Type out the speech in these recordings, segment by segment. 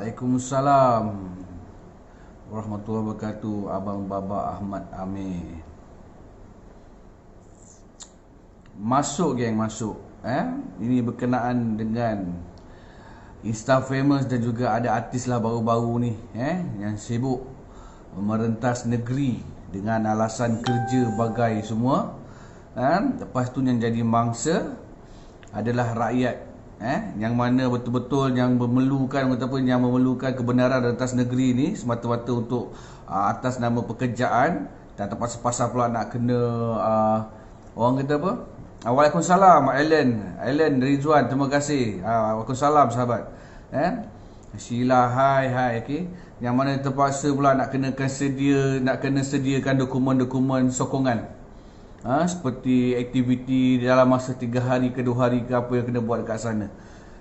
Waalaikumsalam warahmatullahi wabarakatuh. Abang Baba Ahmad Amir. Masuk geng, masuk. Ini berkenaan dengan Insta famous dan juga ada artis lah baru-baru ni yang sibuk merentas negeri dengan alasan kerja bagai semua. Lepas tu yang jadi mangsa adalah rakyat, yang mana betul-betul yang memerlukan ataupun yang memerlukan kebenaran atas negeri ni semata-mata untuk atas nama pekerjaan, dan terpaksa-paksa pula nak kena orang kata apa? Waalaikumsalam Alan Rizwan, terima kasih. Waalaikumsalam sahabat. Sheila, hai okey. Yang mana terpaksa pula nak kena sediakan dokumen-dokumen sokongan. Seperti aktiviti dalam masa 3 hari ke 2 hari ke apa yang kena buat dekat sana.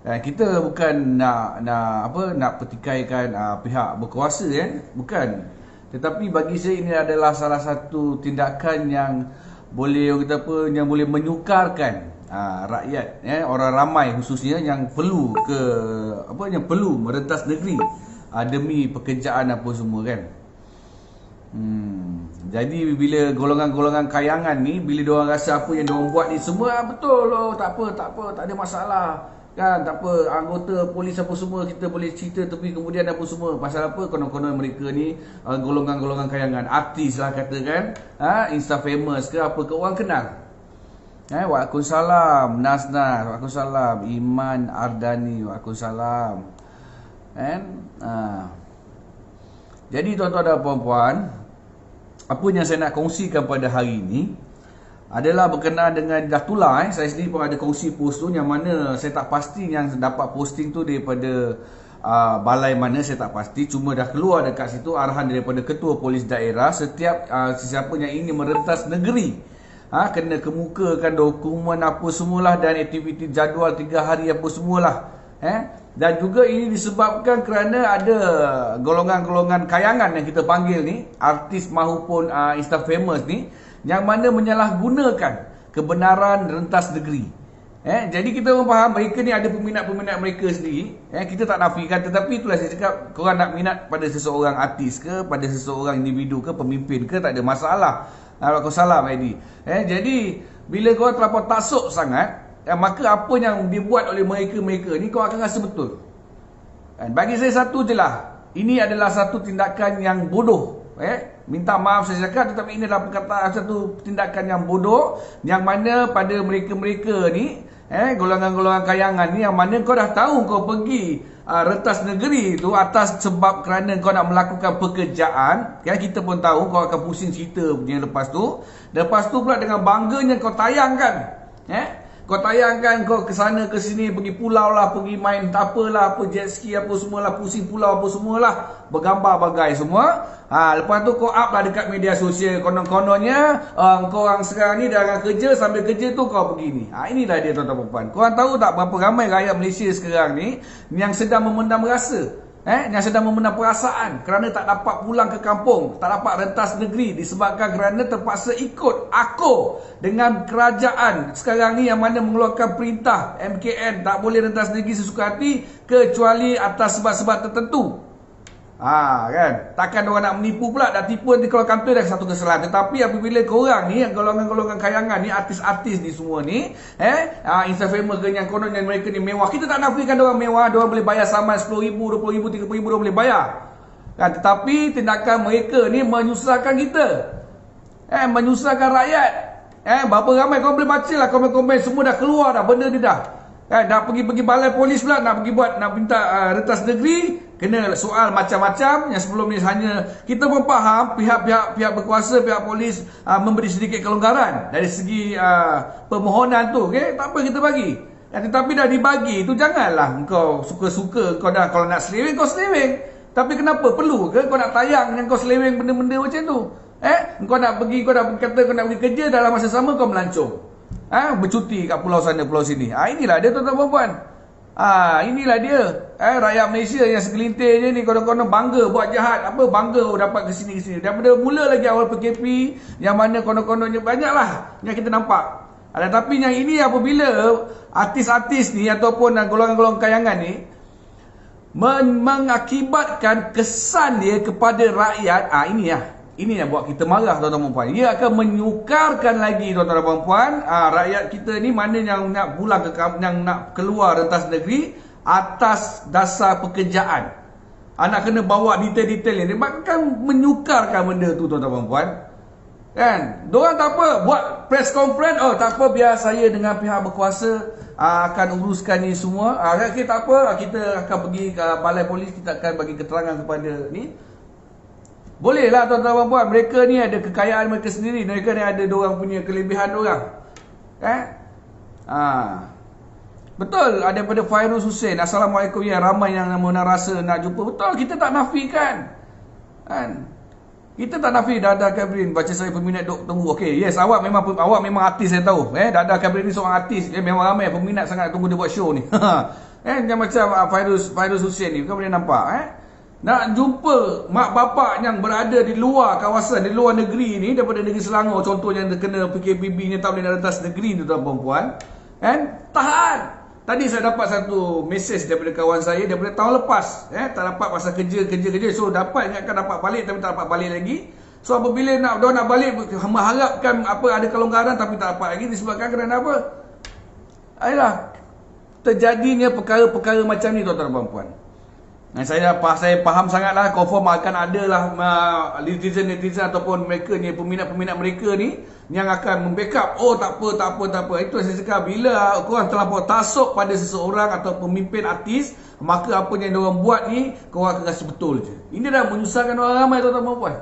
Kita bukan nak pertikaikan pihak berkuasa, bukan. Tetapi bagi saya ini adalah salah satu tindakan yang boleh yang boleh menyukarkan rakyat, orang ramai khususnya yang perlu merentas negeri demi pekerjaan apa semua kan. Jadi bila golongan-golongan kayangan ni, bila diorang rasa apa yang diorang buat ni semua betul loh, tak apa, tak ada masalah kan, tak apa, anggota polis apa semua kita boleh cerita, tapi kemudian apa semua pasal apa, konon-konon mereka ni golongan-golongan kayangan, artis lah katakan, Insta famous ke apa ke, orang kenal. Waalaikumsalam Nasnas, waalaikumsalam Iman Ardani, waalaikumsalam. Jadi tuan-tuan dan puan-puan, apa yang saya nak kongsikan pada hari ini adalah berkenaan dengan dah tular. Saya sendiri pun ada kongsi post tu, yang mana saya tak pasti yang dapat posting tu daripada balai mana, saya tak pasti. Cuma dah keluar dekat situ arahan daripada ketua polis daerah, setiap sesiapa yang ingin merentas negeri kena kemukakan dokumen apa semualah dan aktiviti jadual 3 hari apa semualah. Dan juga ini disebabkan kerana ada golongan-golongan kayangan yang kita panggil ni, artis maupun Insta famous ni, yang mana menyalahgunakan kebenaran rentas negeri. Jadi kita orang faham mereka ni ada peminat-peminat mereka sendiri. Kita tak nafikan, tetapi itulah saya cakap, korang nak minat pada seseorang artis ke, pada seseorang individu ke, pemimpin ke, tak ada masalah. Waalaikumsalam Edi. Jadi bila korang terlampau taksub sangat, maka apa yang dibuat oleh mereka ni kau akan rasa betul. Bagi saya satu je lah, ini adalah satu tindakan yang bodoh. Minta maaf saya cakap, tetapi ini adalah perkataan satu tindakan yang bodoh, yang mana pada mereka-mereka ni, golongan-golongan kayangan ni, yang mana kau dah tahu kau pergi rentas negeri tu atas sebab kerana kau nak melakukan pekerjaan, kita pun tahu kau akan pusing cerita yang lepas tu pula dengan bangganya kau tayangkan, kau tayangkan kau ke sana ke sini, pergi pulau lah, pergi main tak apalah, apa jet ski apa semualah, pusing pulau apa semualah, bergambar bagai semua. Lepas tu kau up lah dekat media sosial, konon-kononnya kau orang sekarang ni dah kerja, sambil kerja tu kau begini. Inilah dia tuan-tuan puan. Korang tahu tak berapa ramai rakyat Malaysia sekarang ni yang sedang memendam rasa, yang sedang memendam perasaan kerana tak dapat pulang ke kampung, tak dapat rentas negeri disebabkan kerana terpaksa ikut akur dengan kerajaan sekarang ni, yang mana mengeluarkan perintah MKN tak boleh rentas negeri sesuka hati kecuali atas sebab-sebab tertentu. Kan, takkan orang nak menipu pula, dah tipu nanti kalau kantor dah satu kesalahan. Tetapi apabila korang ni, yang golongan-golongan kayangan ni, artis-artis ni semua ni, Insta famous ke yang konon yang mereka ni mewah, kita tak nafikan diorang mewah, diorang boleh bayar saman 10,000, 20,000, 30,000 diorang boleh bayar kan. Tetapi tindakan mereka ni menyusahkan kita, menyusahkan rakyat. Berapa ramai kau boleh baca lah komen-komen, semua dah keluar dah benda ni dah. Dah pergi balai polis pula nak minta rentas negeri, kena soal macam-macam. Yang sebelum ni hanya kita pun faham pihak berkuasa, pihak polis memberi sedikit kelonggaran dari segi permohonan tu, tak apa kita bagi. Tetapi dah dibagi tu, janganlah kau suka-suka kau dah, kalau nak seleweng kau seleweng. Tapi kenapa perlu ke kau nak tayang yang kau seleweng benda-benda macam tu? Kau nak pergi, kau dah kata kau nak pergi kerja, dalam masa sama kau melancong, bercuti kat pulau sana pulau sini. Inilah dia tuan-tuan puan. Inilah dia. Rakyat Malaysia yang segelintir je ni konon-konon bangga buat jahat, bangga dapat ke sini. Daripada mula lagi awal PKP, yang mana konon-kononnya banyaklah yang kita nampak. Tapi yang ini apabila artis-artis ni ataupun golongan-golongan kayangan ni mengakibatkan kesan dia kepada rakyat. Ini yang buat kita marah, tuan-tuan dan puan. Ia akan menyukarkan lagi, tuan-tuan dan puan, rakyat kita ni mana yang nak pulang yang nak keluar rentas negeri atas dasar pekerjaan. Nak kena bawa detail-detail ni. Bahkan menyukarkan benda tu, tuan-tuan dan puan. Kan? Diorang tak apa, buat press conference, tak apa, biar saya dengan pihak berkuasa akan uruskan ni semua. Kita tak apa, kita akan pergi ke balai polis, kita akan bagi keterangan kepada ni. Boleh lah, tuan-tuan dan puan, mereka ni ada kekayaan mereka sendiri, mereka ni ada diorang punya kelebihan diorang. Betul, ada daripada Fairuz Hussein, Assalamualaikum, ya, ramai yang rasa nak jumpa. Betul, kita tak nafikan. Kan? Kita tak nafi Dada Kabrin baca saya peminat duk tunggu. Okey, yes, awak memang artis, saya tahu. Dada Kabrin ni seorang artis. Memang ramai peminat sangat tunggu dia buat show ni. Dia macam Fairuz Hussein ni, kau boleh nampak. Nak jumpa mak bapak yang berada di luar kawasan, di luar negeri ni, daripada negeri Selangor contohnya, yang kena PKPB ni tak boleh nak rentas negeri ni, tuan-tuan dan puan. Tahan. Tadi saya dapat satu mesej daripada kawan saya daripada tahun lepas. Tak dapat pasal kerja. So dapat, ingatkan dapat balik tapi tak dapat balik lagi. So apabila nak balik, mengharapkan ada kelonggaran tapi tak dapat lagi. Disebabkan kerana apa? Ayolah, terjadinya perkara-perkara macam ni, tuan-tuan dan puan. Saya faham sangatlah, confirm akan ada lah netizen ataupun mereka ni, peminat-peminat mereka ni yang akan membackup. Tak apa. Itu saya cakap, bila korang terlampau tasuk pada seseorang atau pemimpin artis, maka apa yang diorang buat ni korang akan rasa betul je. Ini dah menyusahkan orang ramai, tuan-tuan dan puan.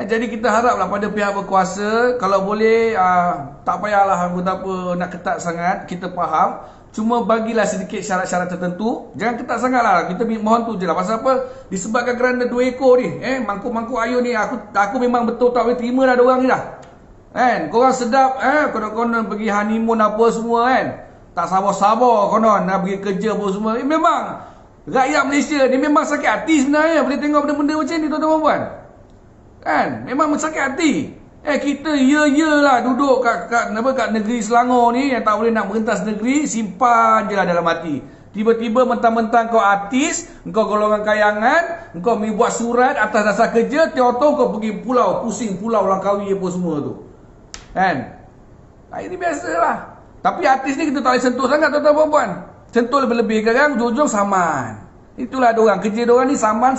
Jadi kita haraplah pada pihak berkuasa, kalau boleh tak payahlah apa nak ketat sangat, kita faham. Cuma bagilah sedikit syarat-syarat tertentu. Jangan ketat sangat lah. Kita mohon tu je lah. Pasal apa? Disebabkan kerana 2 ekor ni. Mangkuk-mangkuk ayun ni. Aku memang betul tak boleh terima dah diorang ni dah. Korang sedap. Konon-konon pergi honeymoon apa semua kan. Tak sabar-sabar konon nak pergi kerja apa semua. Memang rakyat Malaysia ni memang sakit hati sebenarnya. Boleh tengok benda-benda macam ni, tuan-tuan dan puan. Memang sakit hati. Kita lah duduk kat negeri Selangor ni yang tak boleh nak merentas negeri, simpan je lah dalam hati. Tiba-tiba mentang-mentang kau artis, kau golongan kayangan, kau buat surat atas dasar kerja, tiba-tiba kau pergi pulau, pusing pulau Langkawi apa semua tu. Ini biasalah. Tapi artis ni kita tak boleh sentuh sangat, tuan-tuan dan puan. Sentuh lebih-lebih kadang ujung-ujung saman. Itulah diorang, kerja diorang ni saman.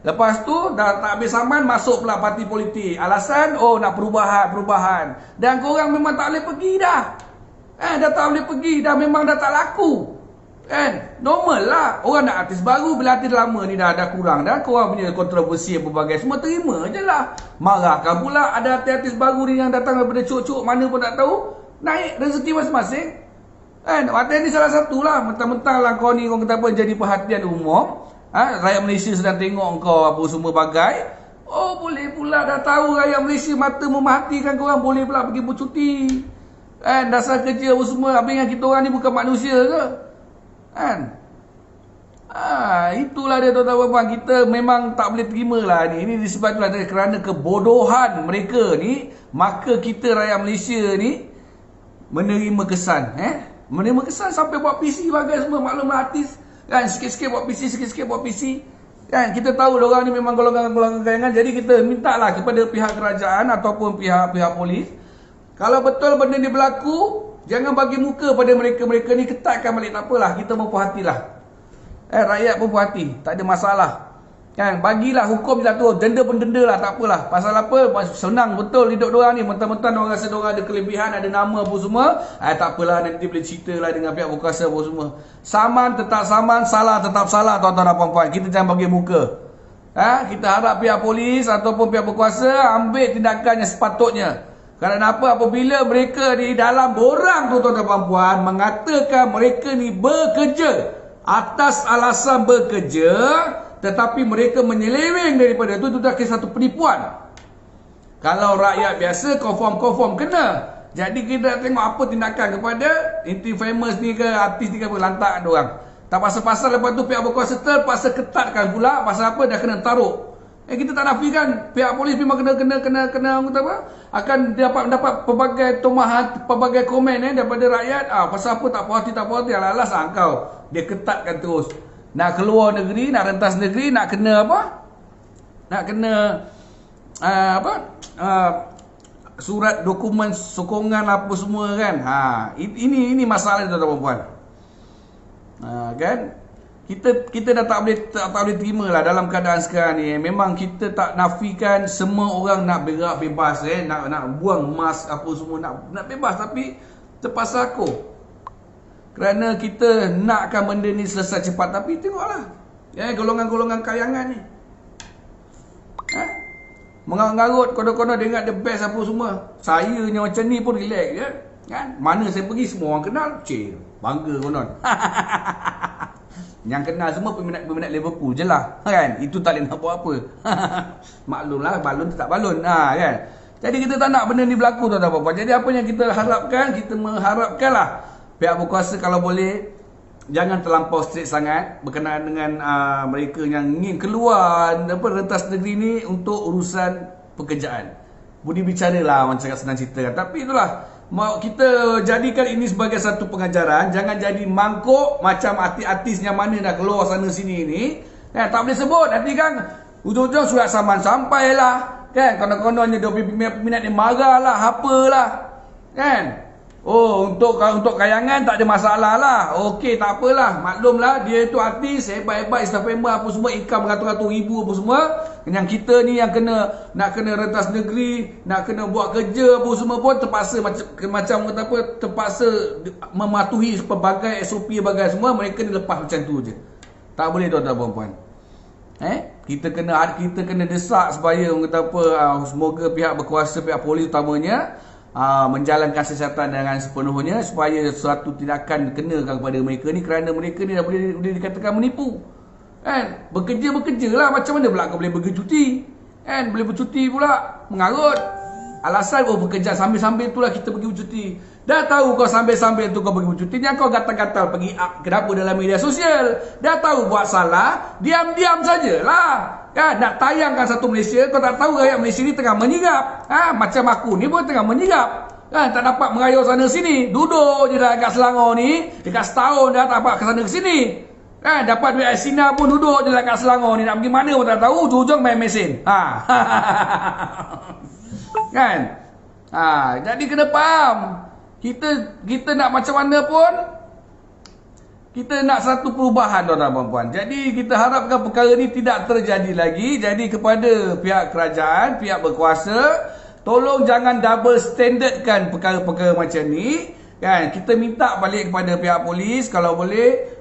Lepas tu dah tak habis saman, masuk pula parti politik. Alasan nak perubahan. Dan korang memang tak boleh pergi dah. Dah tak boleh pergi, dah memang dah tak laku. Normal lah. Orang nak artis baru, bila artis lama ni dah kurang dah. Korang punya kontroversi berbagai, semua terima je lah. Marahkan pula ada artis baru ni yang datang daripada cuk-cuk mana pun tak tahu. Naik rezeki masing-masing. Artis ni salah satu lah. Mentang-mentang lah kau ni, orang kata apa, jadi perhatian umum. Rakyat Malaysia sedang tengok kau apa semua bagai. Boleh pula dah tahu rakyat Malaysia mata memahatikan korang, boleh pula pergi bercuti. Dasar kerja apa semua. Habis yang kita orang ni bukan manusia ke? Itulah dia, tuan-tuan dan puan. Kita memang tak boleh terima lah ni. Ini disebabkan kerana kebodohan mereka ni, maka kita rakyat Malaysia ni menerima kesan. Menerima kesan sampai buat PC bagai semua. Maklumlah artis. Sikit-sikit buat PC. Kita tahu diorang ni memang golongan-golongan kayangan. Jadi kita minta lah kepada pihak kerajaan ataupun pihak polis, kalau betul benda ni berlaku, jangan bagi muka pada mereka ni, ketatkan balik. Tak apalah, kita mau puas hatilah. Rakyat pun puas hati, tak ada masalah. Bagilah hukum je lah tu, denda lah, tak apalah. Pasal apa? Senang betul hidup diorang ni. Mentang-mentang diorang rasa diorang ada kelebihan, ada nama apa semua. Tak apalah, nanti boleh cerita lah dengan pihak berkuasa apa semua. Saman tetap saman, salah tetap salah, tuan-tuan dan puan-puan. Kita jangan bagi muka. Kita harap pihak polis ataupun pihak berkuasa ambil tindakan yang sepatutnya. Kerana apa? Apabila mereka di dalam borang tu, tuan-tuan dan puan-puan, mengatakan mereka ni bekerja atas alasan bekerja, tetapi mereka menyeleweng daripada itu dah kira satu penipuan. Kalau rakyat biasa, confirm kena. Jadi kita tengok apa tindakan kepada famous ni ke, artis ni ke, lantak diorang. Tak pasal-pasal lepas tu pihak berkuasa terpaksa ketatkan pula. Pasal apa? Dah kena taruh. Kita tak nafikan pihak polis memang kena kata apa? Akan dapat pelbagai tomahan, pelbagai komen daripada rakyat. Pasal apa tak puas hati alas kau. Dia ketatkan terus. Nak keluar negeri, nak rentas negeri, nak kena apa? Nak kena surat dokumen sokongan apa semua kan. Ini masalah tuan-tuan puan. Kan? Kita dah tak boleh terima lah dalam keadaan sekarang ni. Memang kita tak nafikan semua orang nak berak bebas nak buang mask apa semua nak bebas, tapi terpaksa aku. Kerana kita nakkan benda ni selesai cepat, tapi tengoklah golongan-golongan kayangan ni. Mengarut kono-kono dia ingat the best apa semua. Saya yang macam ni pun relax je. Kan? Mana saya pergi semua orang kenal. Bangga konon. Yang kenal semua peminat Liverpool je lah. Kan? Itu tak boleh nak buat apa. Maklumlah, balon tu tak balon. Kan? Jadi kita tak nak benda ni berlaku tuan-tuan. Jadi apa yang kita harapkan, kita mengharapkanlah pihak berkuasa kalau boleh jangan terlampau strict sangat berkenaan dengan mereka yang ingin keluar rentas negeri ni untuk urusan pekerjaan. Budi bicara lah, orang cakap senang cerita. Tapi itulah, kita jadikan ini sebagai satu pengajaran. Jangan jadi mangkuk macam artis-artis yang mana dah keluar sana sini ni. Tak boleh sebut. Nanti kan ujung-ujung surat saman sampailah. Kan? Konon-kononnya dia peminat ni marah lah, apalah. Kan? Untuk kayangan tak ada masalah lah. Okey, tak apalah. Maklumlah, dia tu artis, hebat-hebat, Instagramer apa semua, income beratus-ratus ribu apa semua. Yang kita ni yang nak kena rentas negeri, nak kena buat kerja apa semua pun terpaksa macam kata apa, terpaksa mematuhi pelbagai SOP bagai semua. Mereka ni lepas macam tu je. Tak boleh tuan-tuan puan-puan. Kita kena desak supaya kata apa, semoga pihak berkuasa, pihak polis utamanya menjalankan siasatan dengan sepenuhnya supaya suatu tindakan kenakan kepada mereka ni, kerana mereka ni dah boleh dikatakan menipu. Kan? Bekerja lah, macam mana pula kau boleh bercuti? Kan? Boleh bercuti pula mengarut. Alasan bekerja sambil-sambil itulah kita pergi bercuti. Dah tahu kau sambil-sambil tu kau pergi bercuti, jangan kau gatal-gatal pergi kenapa dalam media sosial. Dah tahu buat salah, diam-diam sajalah. Kan? Nak tayangkan satu Malaysia, kau tak tahu rakyat Malaysia ni tengah menyirap. Macam aku ni pun tengah menyirap. Kan? Tak dapat mengayuh sana sini. Duduk je dah dekat Selangor ni, dekat setahun dah tak dapat ke sana ke sini. Kan? Dapat duit Sina pun duduk je dekat Selangor ni, nak pergi mana pun tak tahu, ujung-ujung main mesin. Kan? Jadi kena faham. Kita nak macam mana pun, kita nak satu perubahan tuan-tuan puan-puan. Jadi kita harapkan perkara ni tidak terjadi lagi. Jadi kepada pihak kerajaan, pihak berkuasa, tolong jangan double standardkan perkara-perkara macam ni. Kan? Kita minta balik kepada pihak polis kalau boleh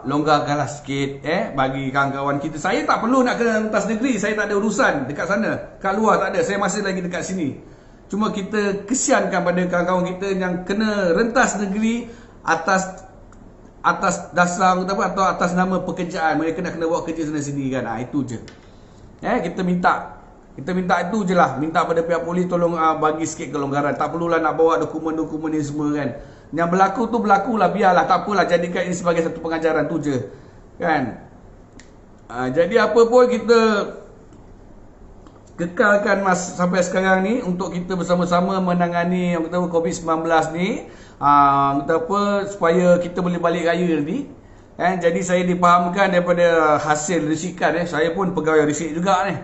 longgarkanlah sikit bagi kawan-kawan kita. Saya tak perlu nak kena rentas negeri, saya tak ada urusan dekat sana. Kat luar tak ada, saya masih lagi dekat sini. Cuma kita kesiankan pada kawan-kawan kita yang kena rentas negeri atas dasar atau atas nama pekerjaan. Mereka nak kena buat kerja sana sini kan. Itu je. Kita minta itu je lah. Minta pada pihak polis tolong bagi sikit kelonggaran. Tak perlulah nak bawa dokumen-dokumen ni semua kan. Yang berlaku tu berlakulah, biarlah, tak apalah, jadikan ini sebagai satu pengajaran tu je. Kan? Jadi apa pun kita kekalkan sampai sekarang ni untuk kita bersama-sama menangani yang kita COVID-19 ni. Kata apa, supaya kita boleh balik raya nanti. Jadi saya dipahamkan daripada hasil risikan, saya pun pegawai risik juga ni.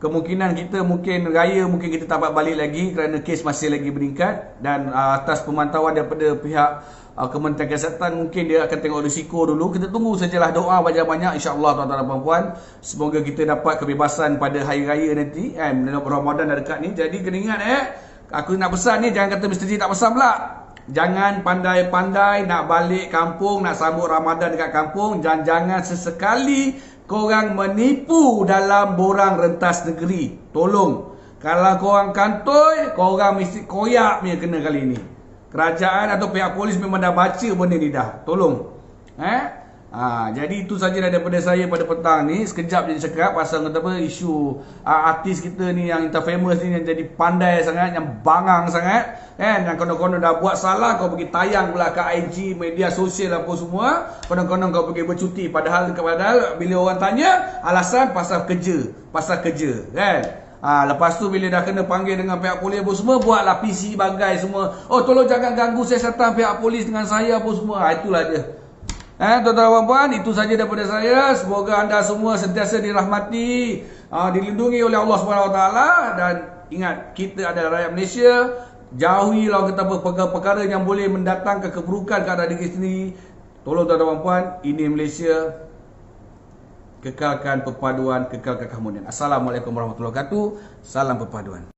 Kemungkinan kita mungkin kita tak dapat balik lagi kerana kes masih lagi meningkat. Dan atas pemantauan daripada pihak Kementerian Kesihatan, mungkin dia akan tengok risiko dulu. Kita tunggu sajalah, doa banyak-banyak insya-Allah tuan-tuan dan puan-puan. Semoga kita dapat kebebasan pada hari raya nanti. Ramadan dah dekat ni. Jadi kena ingat aku nak pesan ni, jangan kata Mr. J tak pesan pula. Jangan pandai-pandai nak balik kampung, nak sambut Ramadan dekat kampung. Dan jangan sesekali korang menipu dalam borang rentas negeri. Tolong. Kalau korang kantoi, korang mesti koyak punya kena kali ni. Kerajaan atau pihak polis memang dah baca benda ni dah. Tolong. Jadi itu saja daripada saya pada petang ni. Sekejap je cakap pasal apa isu artis kita ni yang famous ni, yang jadi pandai sangat, yang bangang sangat kan, yang konon-konon dah buat salah kau pergi tayang pula kat IG, media sosial apa semua, konon-konon kau pergi bercuti, padahal bila orang tanya alasan pasal kerja kan. Lepas tu bila dah kena panggil dengan pihak polis apa semua, buatlah PC bagai semua. Oh, tolong jangan ganggu siasatan pihak polis dengan saya apa semua. Itulah dia. Tuan-tuan dan puan, itu saja daripada saya. Semoga anda semua sentiasa dirahmati, dilindungi oleh Allah SWT. Dan ingat, kita adalah rakyat Malaysia. Jauhilah kita perkara-perkara yang boleh mendatangkan keburukan kepada diri sendiri. Tolong tuan-tuan dan puan, ini Malaysia. Kekalkan perpaduan, kekalkan keharmonian. Assalamualaikum warahmatullahi wabarakatuh. Salam perpaduan.